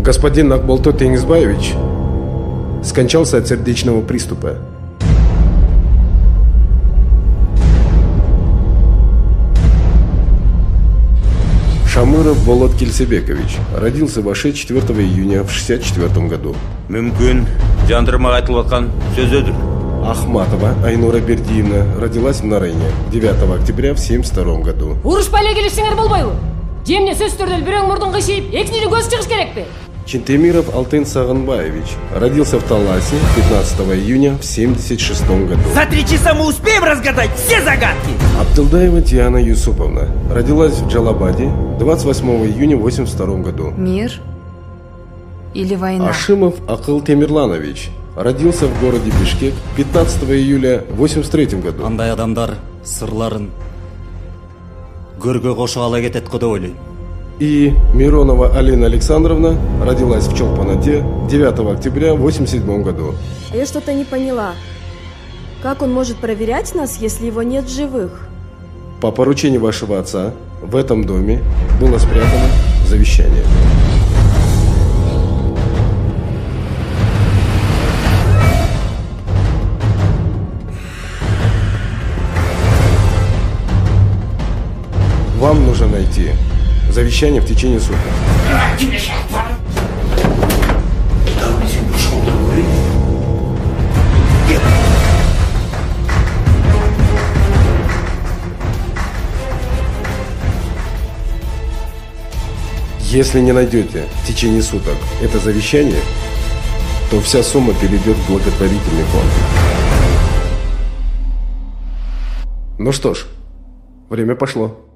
Господин Акболто Теңизбаевич скончался от сердечного приступа. Шамыров Болот Кельсебекович родился в Аше 4 июня в 1964 году. Мүмкін, жандырмаға айтылып атқан сөзөдір. Ахматова Айнура Бердиевна родилась в Нарыне 9 октября в 1972 году. Урушпайлы келишсеңер болбойлу. Жемне сөз түрдөл бирөөң мурдун кышыйып, экинчи көз чыгыш керекпи? Чентемиров Алтын Сагынбаевич родился в Таласе 15 июня в 1976 году. За 3 часа мы успеем разгадать все загадки. Абдылдаева Диана Юсуповна родилась в Джалабаде 28 июня 1982 году. Мир или война? Ашимов Акыл Темирланович родился в городе Бишкек 15 июля 1983 году. Андай адамдар сырларын көргө кошо ала кетет го деп ойлойм. И Миронова Алина Александровна родилась в Чолпаноте 9 октября в 1987 году. А я что-то не поняла. Как он может проверять нас, если его нет в живых? По поручению вашего отца в этом доме было спрятано завещание. Вам нужно найти завещание в течение суток. Если не найдете в течение суток это завещание, то вся сумма перейдет в благотворительный фонд. Ну что ж, время пошло.